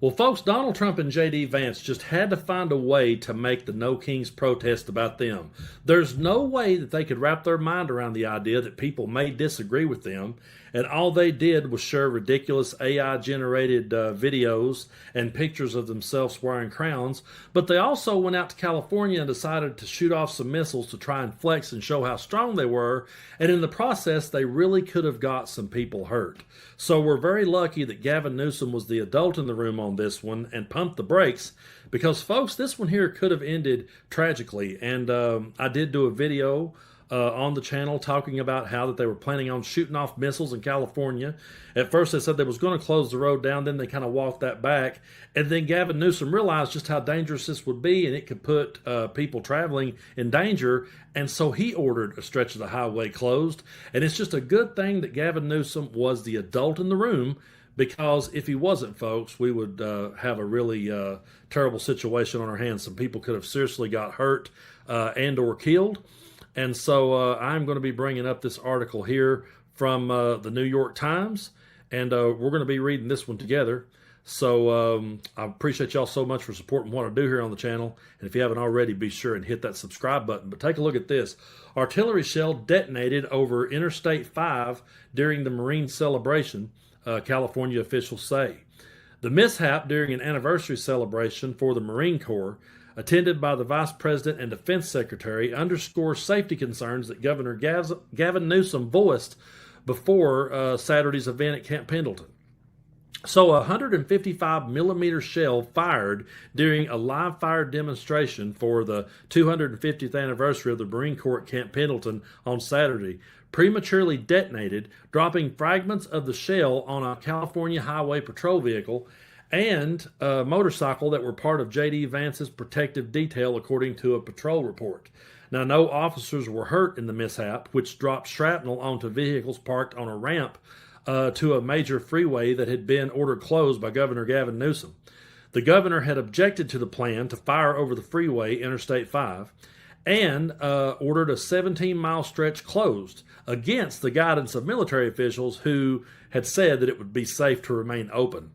Well, folks, Donald Trump and J.D. Vance just had to find a way to make the No Kings protest about them. There's no way that they could wrap their mind around the idea that people may disagree with them, and all they did was share ridiculous AI-generated videos and pictures of themselves wearing crowns, but they also went out to California and decided to shoot off some missiles to try and flex and show how strong they were, and in the process, they really could have got some people hurt. So we're very lucky that Gavin Newsom was the adult in the room on this one and pumped the brakes because, folks, this one here could have ended tragically. And I did do a video on the channel talking about how that they were planning on shooting off missiles in California. At first they said they was going to close the road down, then they kind of walked that back. And then Gavin Newsom realized just how dangerous this would be and it could put people traveling in danger. And so he ordered a stretch of the highway closed. And it's just a good thing that Gavin Newsom was the adult in the room, because if he wasn't, folks, we would have a really terrible situation on our hands. Some people could have seriously got hurt and or killed. And so I'm going to be bringing up this article here from the New York Times, and we're going to be reading this one together. So I appreciate y'all so much for supporting what I do here on the channel. And if you haven't already, be sure and hit that subscribe button. But take a look at this. Artillery shell detonated over Interstate 5 during the Marine celebration, California officials say. The mishap during an anniversary celebration for the Marine Corps, attended by the Vice President and Defense Secretary, underscores safety concerns that Governor Gavin Newsom voiced before Saturday's event at Camp Pendleton. So a 155 millimeter shell fired during a live fire demonstration for the 250th anniversary of the Marine Corps at Camp Pendleton on Saturday prematurely detonated, dropping fragments of the shell on a California Highway Patrol vehicle and a motorcycle that were part of J.D. Vance's protective detail, according to a patrol report. Now, no officers were hurt in the mishap, which dropped shrapnel onto vehicles parked on a ramp to a major freeway that had been ordered closed by Governor Gavin Newsom. The governor had objected to the plan to fire over the freeway, Interstate 5, and ordered a 17-mile stretch closed against the guidance of military officials who had said that it would be safe to remain open.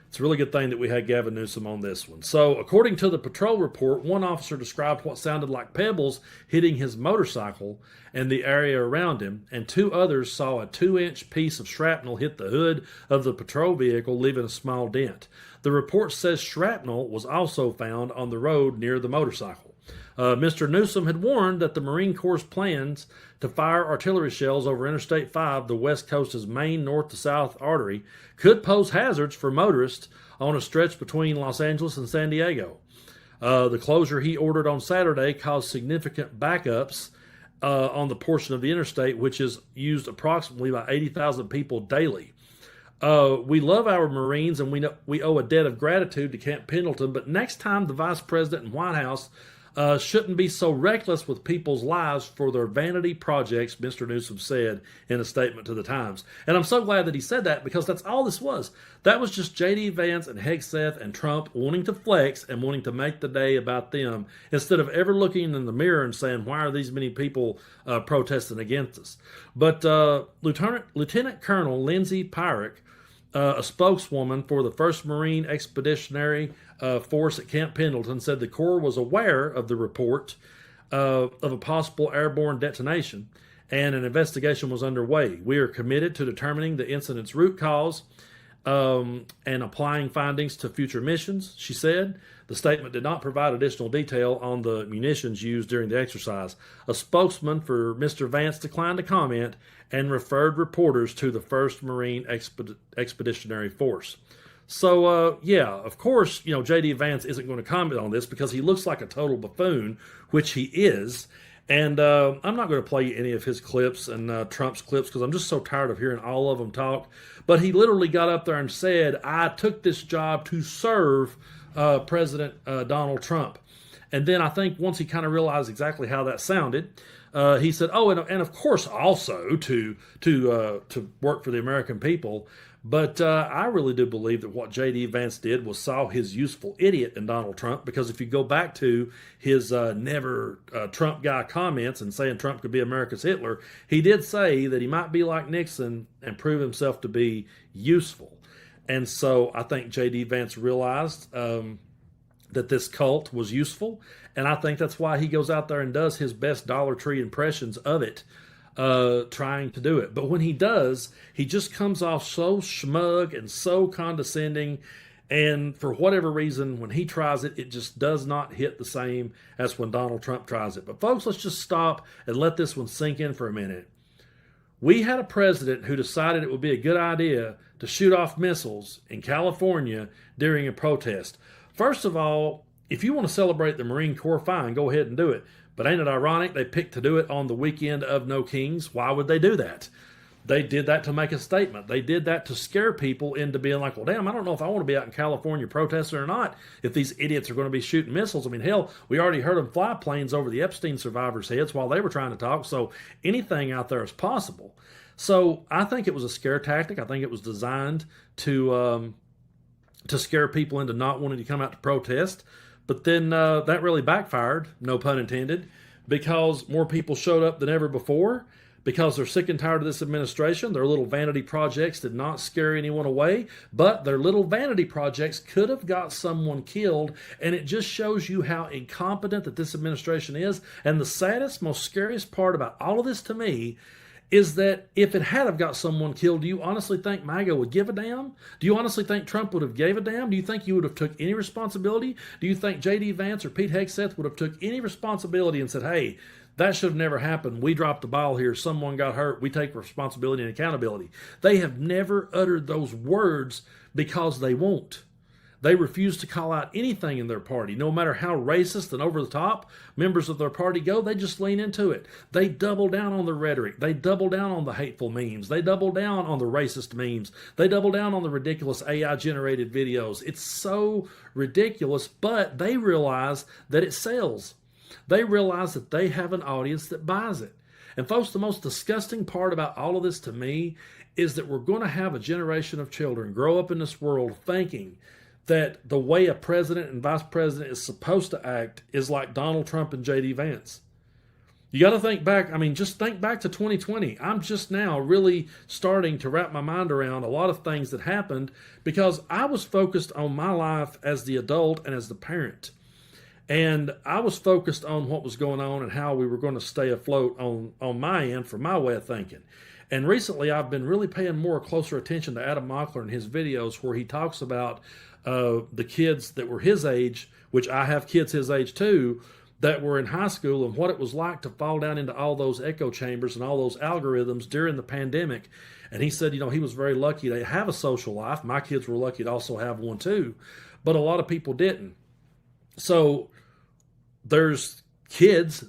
It's a really good thing that we had Gavin Newsom on this one. So, according to the patrol report, one officer described what sounded like pebbles hitting his motorcycle and the area around him, and two others saw a 2-inch piece of shrapnel hit the hood of the patrol vehicle, leaving a small dent. The report says shrapnel was also found on the road near the motorcycle. Mr. Newsom had warned that the Marine Corps' plans to fire artillery shells over Interstate 5, the West Coast's main north-to-south artery, could pose hazards for motorists on a stretch between Los Angeles and San Diego. The closure he ordered on Saturday caused significant backups on the portion of the interstate, which is used approximately by 80,000 people daily. We love our Marines, and we owe a debt of gratitude to Camp Pendleton, but next time the Vice President and White House shouldn't be so reckless with people's lives for their vanity projects, Mr. Newsom said in a statement to the Times. And I'm so glad that he said that, because that's all this was. That was just J.D. Vance and Hegseth and Trump wanting to flex and wanting to make the day about them, instead of ever looking in the mirror and saying, why are these many people protesting against us? But Lieutenant Colonel Lindsay Pyrick, a spokeswoman for the 1st Marine Expeditionary Force at Camp Pendleton, said the Corps was aware of the report of a possible airborne detonation, and an investigation was underway. We are committed to determining the incident's root cause and applying findings to future missions, she said. The statement did not provide additional detail on the munitions used during the exercise. A spokesman for Mr. Vance declined to comment and referred reporters to the 1st Marine Expeditionary Force. So, yeah, of course, J.D. Vance isn't going to comment on this because he looks like a total buffoon, which he is. And I'm not going to play any of his clips and Trump's clips because I'm just so tired of hearing all of them talk. But he literally got up there and said, I took this job to serve President Donald Trump. And then I think once he kind of realized exactly how that sounded, he said, oh, and of course also to work for the American people. But I really do believe that what J.D. Vance did was saw his useful idiot in Donald Trump, because if you go back to his never Trump guy comments and saying Trump could be America's Hitler, he did say that he might be like Nixon and prove himself to be useful. And so I think J.D. Vance realized that this cult was useful. And I think that's why he goes out there and does his best Dollar Tree impressions of it, trying to do it. But when he does, he just comes off so smug and so condescending. And for whatever reason, when he tries it, it just does not hit the same as when Donald Trump tries it. But folks, let's just stop and let this one sink in for a minute. We had a president who decided it would be a good idea to shoot off missiles in California during a protest. First of all, if you want to celebrate the Marine Corps, fine, go ahead and do it. But ain't it ironic they picked to do it on the weekend of No Kings? Why would they do that? They did that to make a statement. They did that to scare people into being like, well, damn, I don't know if I want to be out in California protesting or not if these idiots are going to be shooting missiles. I mean, hell, we already heard them fly planes over the Epstein survivors' heads while they were trying to talk, so anything out there is possible. So I think it was a scare tactic. I think it was designed to scare people into not wanting to come out to protest. But then that really backfired, no pun intended, because more people showed up than ever before, because they're sick and tired of this administration. Their little vanity projects did not scare anyone away, but their little vanity projects could have got someone killed, and it just shows you how incompetent that this administration is. And the saddest, most scariest part about all of this to me is that if it had have got someone killed, do you honestly think MAGA would give a damn? Do you honestly think Trump would have gave a damn? Do you think you would have took any responsibility? Do you think J.D. Vance or Pete Hegseth would have took any responsibility and said, hey, that should have never happened. We dropped the ball here. Someone got hurt. We take responsibility and accountability. They have never uttered those words because they won't. They refuse to call out anything in their party. No matter how racist and over the top members of their party go, they just lean into it. They double down on the rhetoric. They double down on the hateful memes. They double down on the racist memes. They double down on the ridiculous AI-generated videos. It's so ridiculous, but they realize that it sells. They realize that they have an audience that buys it. And folks, the most disgusting part about all of this to me is that we're going to have a generation of children grow up in this world thinking that the way a president and vice president is supposed to act is like Donald Trump and J.D. Vance. You got to think back. I mean, just think back to 2020. I'm just now really starting to wrap my mind around a lot of things that happened because I was focused on my life as the adult and as the parent. And I was focused on what was going on and how we were going to stay afloat on my end for my way of thinking. And recently I've been really paying more closer attention to Adam Mockler and his videos where he talks about the kids that were his age, which I have kids his age too, that were in high school and what it was like to fall down into all those echo chambers and all those algorithms during the pandemic. And he said, he was very lucky to have a social life. My kids were lucky to also have one too, but a lot of people didn't. So there's kids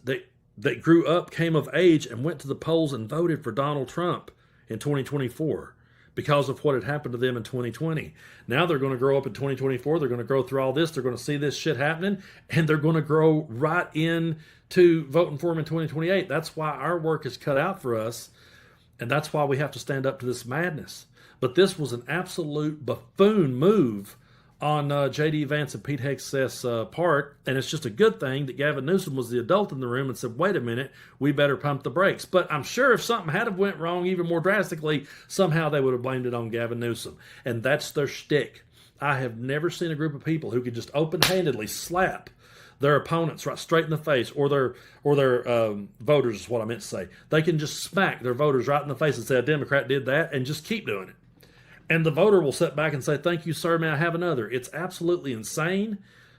that grew up, came of age, and went to the polls and voted for Donald Trump in 2024 because of what had happened to them in 2020. Now they're going to grow up in 2024. They're going to go through all this. They're going to see this shit happening, and they're going to grow right into voting for him in 2028. That's why our work is cut out for us, and that's why we have to stand up to this madness. But this was an absolute buffoon move on J.D. Vance and Pete Hegseth's part, and it's just a good thing that Gavin Newsom was the adult in the room and said, wait a minute, we better pump the brakes. But I'm sure if something had have went wrong even more drastically, somehow they would have blamed it on Gavin Newsom. And that's their shtick. I have never seen a group of people who could just open-handedly slap their opponents right straight in the face, or their voters is what I meant to say. They can just smack their voters right in the face and say a Democrat did that and just keep doing it. And the voter will sit back and say, thank you, sir, may I have another? It's absolutely insane,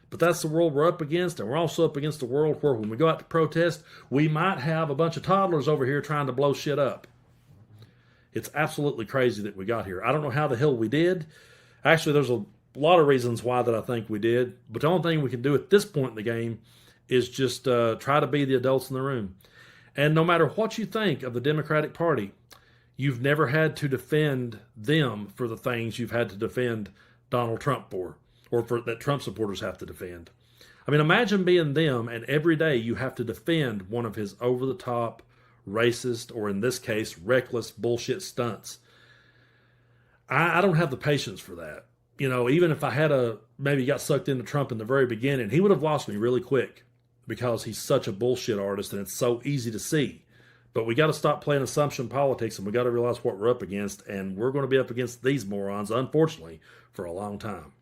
but that's the world we're up against. And we're also up against a world where when we go out to protest, we might have a bunch of toddlers over here trying to blow shit up. It's absolutely crazy that we got here. I don't know how the hell we did. Actually, there's a lot of reasons why that I think we did. But the only thing we can do at this point in the game is just try to be the adults in the room. And no matter what you think of the Democratic Party, you've never had to defend them for the things you've had to defend Donald Trump for, or for that Trump supporters have to defend. I mean, imagine being them and every day you have to defend one of his over-the-top, racist, or in this case, reckless bullshit stunts. I don't have the patience for that. Even if I had maybe got sucked into Trump in the very beginning, he would have lost me really quick because he's such a bullshit artist and it's so easy to see. But we got to stop playing assumption politics, and we got to realize what we're up against. And we're going to be up against these morons, unfortunately, for a long time.